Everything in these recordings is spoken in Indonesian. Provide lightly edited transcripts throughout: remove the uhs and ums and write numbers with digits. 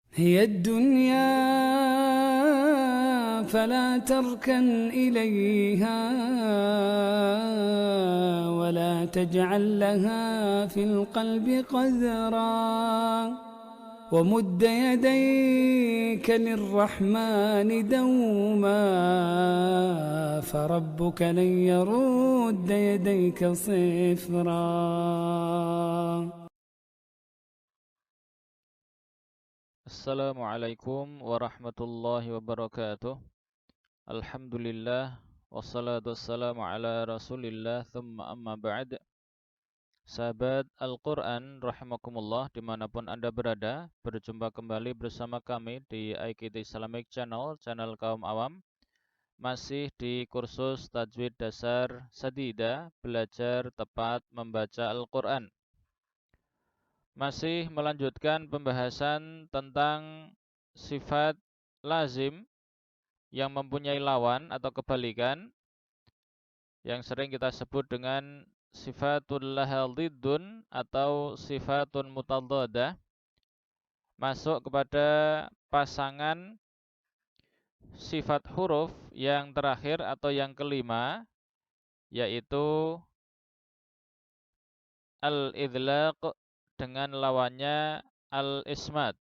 هي الدنيا فلا تركن إليها ولا تجعل لها في القلب قذرا ومد يديك للرحمن دوما فربك لن يرد يديك صفرا. Assalamualaikum warahmatullahi wabarakatuh. Alhamdulillah wassalatu wassalamu ala Rasulillah thumma amma ba'd. Sahabat Al-Quran rahimakumullah dimanapun Anda berada, berjumpa kembali bersama kami di IKT Islamic Channel, channel kaum awam. Masih di kursus Tajwid Dasar Sadida, belajar tepat membaca Al-Quran. Masih melanjutkan pembahasan tentang sifat lazim yang mempunyai lawan atau kebalikan yang sering kita sebut dengan sifatul lahal diddun atau sifatun mutaddadah, masuk kepada pasangan sifat huruf yang terakhir atau yang kelima, yaitu al-idlaq dengan lawannya al-ismat.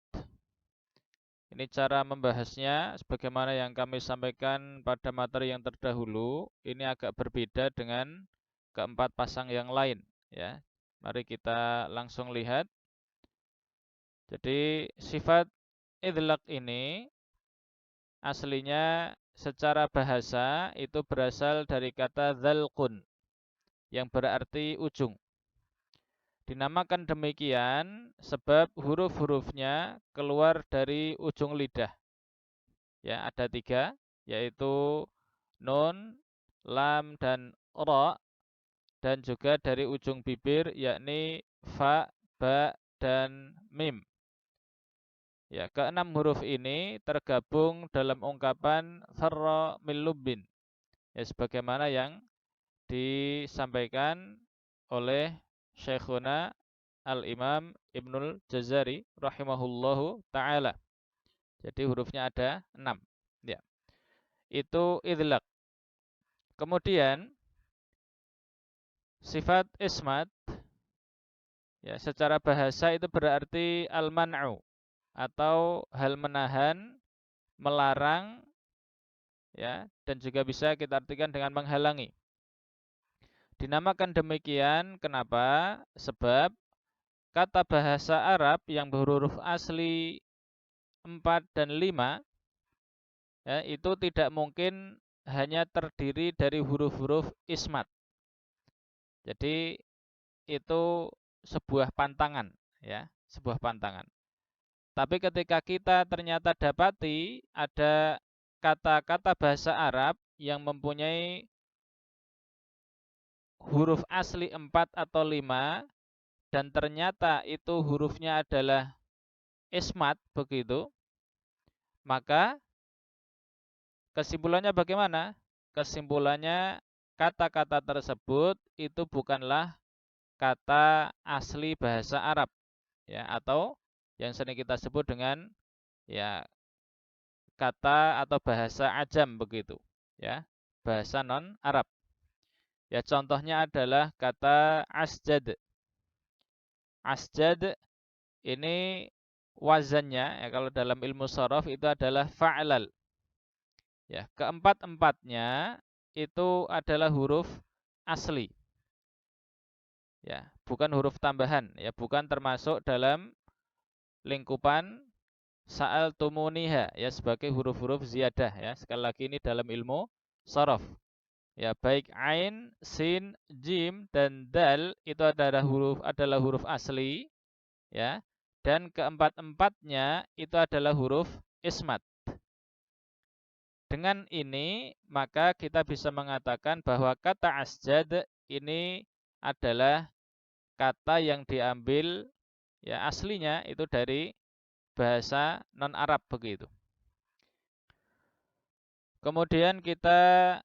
Ini cara membahasnya sebagaimana yang kami sampaikan pada materi yang terdahulu. Ini agak berbeda dengan keempat pasang yang lain, ya. Mari kita langsung lihat. Jadi sifat idlaq ini aslinya secara bahasa itu berasal dari kata dzalqun yang berarti ujung. Dinamakan demikian sebab huruf-hurufnya keluar dari ujung lidah. Ya, ada tiga, yaitu nun, lam, dan ra, dan juga dari ujung bibir, yakni fa, ba, dan mim. Ya, keenam huruf ini tergabung dalam ungkapan farra min lubbin. Ya, sebagaimana yang disampaikan oleh Syekhuna Al-Imam Ibnul Jazari rahimahullahu ta'ala. Jadi hurufnya ada 6. Ya. Itu idlaq. Kemudian sifat ismat, ya, secara bahasa itu berarti al-man'u atau hal menahan, melarang, ya, dan juga bisa kita artikan dengan menghalangi. Dinamakan demikian kenapa? Sebab kata bahasa Arab yang berhuruf asli 4 dan 5, ya, itu tidak mungkin hanya terdiri dari huruf-huruf ismat. Jadi itu sebuah pantangan, ya, sebuah pantangan. Tapi ketika kita ternyata dapati ada kata-kata bahasa Arab yang mempunyai huruf asli 4 atau 5 dan ternyata itu hurufnya adalah ismat begitu, maka kesimpulannya bagaimana? Kesimpulannya kata-kata tersebut itu bukanlah kata asli bahasa Arab, ya, atau yang sering kita sebut dengan, ya, kata atau bahasa ajam begitu, ya, bahasa non Arab. Ya, contohnya adalah kata asjad. Asjad ini wazannya, ya, kalau dalam ilmu sharaf itu adalah fa'lal. Ya, keempat-empatnya itu adalah huruf asli. Ya, bukan huruf tambahan, ya, bukan termasuk dalam lingkupan sa'al tumuniha, ya, sebagai huruf-huruf ziyadah, ya. Sekali lagi ini dalam ilmu sharaf. Ya, baik ain, sin, jim, dan dal itu adalah huruf asli, ya. Dan keempat-empatnya itu adalah huruf ismat. Dengan ini maka kita bisa mengatakan bahwa kata asjad ini adalah kata yang diambil, ya, aslinya itu dari bahasa non-Arab begitu. Kemudian kita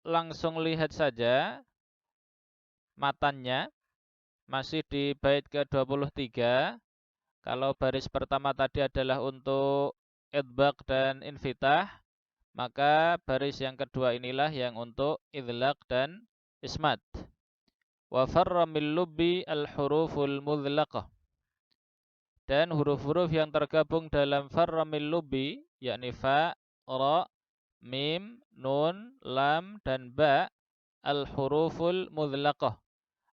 langsung lihat saja matannya, masih di bait ke-23. Kalau baris pertama tadi adalah untuk idbaq dan infitah, maka baris yang kedua inilah yang untuk idlaq dan ismat. Wa farra min lubbi al-huruful mudlaqah. Dan huruf-huruf yang tergabung dalam farra min lubbi, yakni fa, ra, mim, nun, lam, dan ba, al-huruful mudlaqah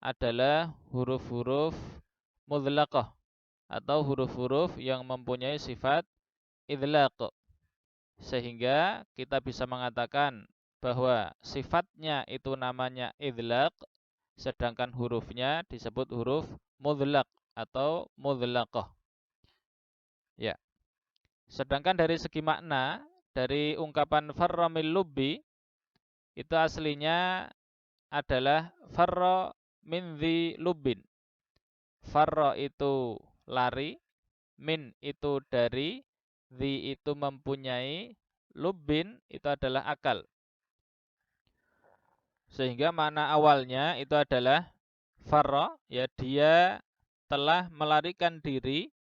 adalah huruf-huruf mudlaqah atau huruf-huruf yang mempunyai sifat idlaq. Sehingga kita bisa mengatakan bahwa sifatnya itu namanya idlaq, sedangkan hurufnya disebut huruf mudlaq atau mudlaqah. Ya. Sedangkan dari segi makna, dari ungkapan farra min lubbi, itu aslinya adalah farra min dhi lubbin. Farra itu lari, min itu dari, dhi itu mempunyai, lubbin itu adalah akal. Sehingga makna awalnya itu adalah farra, ya dia telah melarikan diri,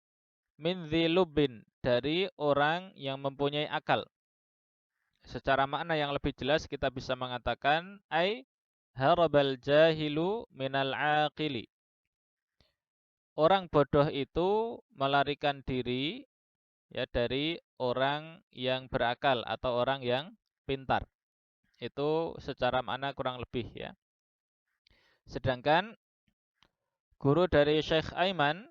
min dhi lubbin, dari orang yang mempunyai akal. Secara makna yang lebih jelas kita bisa mengatakan ai harabal jahilu minal aqili. Orang bodoh itu melarikan diri ya dari orang yang berakal atau orang yang pintar. Itu secara makna kurang lebih ya. Sedangkan guru dari Syekh Aiman,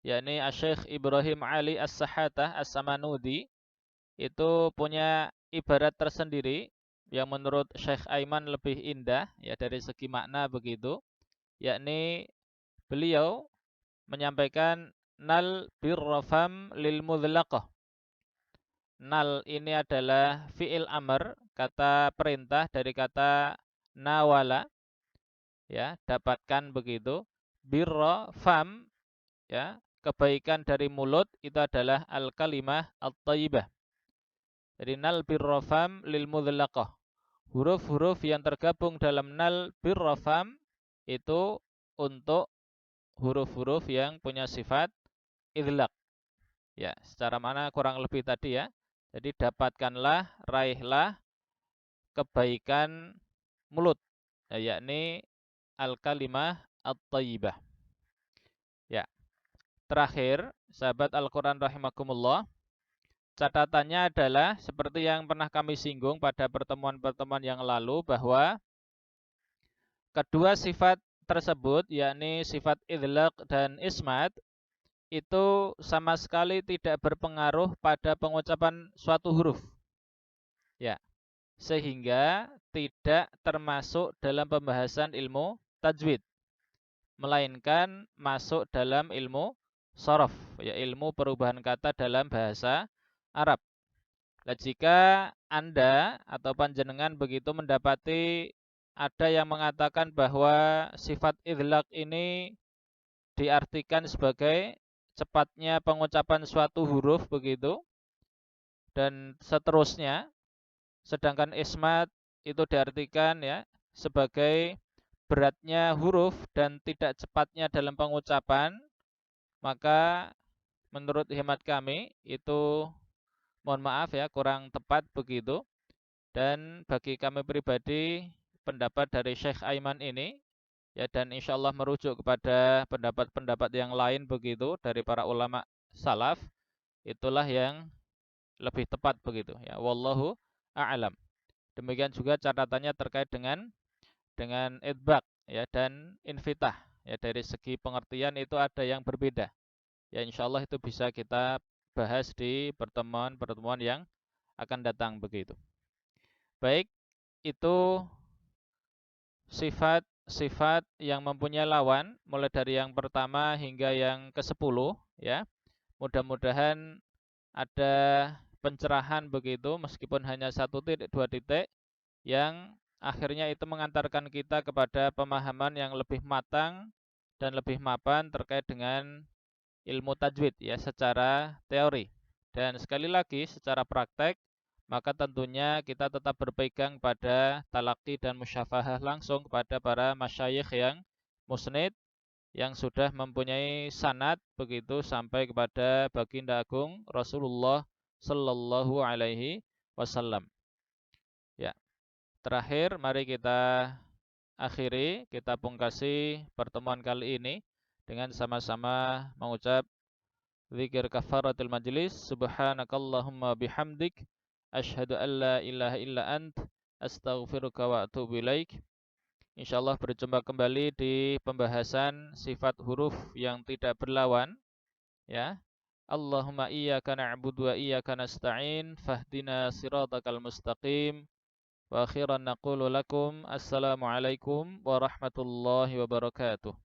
yakni Syekh Ibrahim Ali As-Sahatah As-Samanudi, itu punya ibarat tersendiri yang menurut Syekh Aiman lebih indah ya dari segi makna begitu, yakni beliau menyampaikan nal birrafam lil mudlaqah. Nal ini adalah fi'il amr, kata perintah dari kata nawala, ya, dapatkan begitu. Birra fam, ya, kebaikan dari mulut itu adalah al kalimah at-thayyibah. Jadi nal birra fam lil mudlaqah. Huruf-huruf yang tergabung dalam nal birra fam itu untuk huruf-huruf yang punya sifat idlaq. Ya, secara mana kurang lebih tadi ya. Jadi dapatkanlah, raihlah kebaikan mulut, ya, yakni al-kalimah at-thayyibah. Ya. Terakhir, sahabat Al-Qur'an rahimakumullah, catatannya adalah seperti yang pernah kami singgung pada pertemuan-pertemuan yang lalu bahwa kedua sifat tersebut, yakni sifat idlaq dan ismat, itu sama sekali tidak berpengaruh pada pengucapan suatu huruf. Ya, sehingga tidak termasuk dalam pembahasan ilmu tajwid, melainkan masuk dalam ilmu shorof, ya, ilmu perubahan kata dalam bahasa Arab. Nah, jika Anda atau panjenengan begitu mendapati ada yang mengatakan bahwa sifat idlaq ini diartikan sebagai cepatnya pengucapan suatu huruf begitu dan seterusnya, sedangkan ismat itu diartikan ya sebagai beratnya huruf dan tidak cepatnya dalam pengucapan, maka menurut hemat kami itu mohon maaf ya kurang tepat begitu. Dan bagi kami pribadi pendapat dari Syekh Aiman ini ya, dan insya Allah merujuk kepada pendapat-pendapat yang lain begitu dari para ulama salaf, itulah yang lebih tepat begitu ya. Wallahu a'lam. Demikian juga catatannya terkait dengan idbaq ya dan infitah ya, dari segi pengertian itu ada yang berbeda. Ya insya Allah itu bisa kita bahas di pertemuan-pertemuan yang akan datang begitu. Baik, itu sifat-sifat yang mempunyai lawan mulai dari yang pertama hingga yang ke-10 ya. Mudah-mudahan ada pencerahan begitu meskipun hanya 1 titik 2 titik yang akhirnya itu mengantarkan kita kepada pemahaman yang lebih matang dan lebih mapan terkait dengan ilmu tajwid ya secara teori. Dan sekali lagi secara praktek, maka tentunya kita tetap berpegang pada talaqi dan musyafahah langsung kepada para masyayikh yang musnid yang sudah mempunyai sanad begitu sampai kepada baginda agung Rasulullah sallallahu alaihi wasallam. Ya, terakhir mari kita akhiri, kita pungkasi pertemuan kali ini dengan sama-sama mengucap zikir kafaratul majlis. Subhanakallahumma bihamdik asyhadu an la ilaha illa ant astaghfiruka wa atubu ilaik. Insyaallah berjumpa kembali di pembahasan sifat huruf yang tidak berlawan, ya. Allahumma iyyaka na'budu wa iyyaka nasta'in fahdina siratal mustaqim. Wa akhiran naqulu lakum assalamualaikum warahmatullahi wabarakatuh.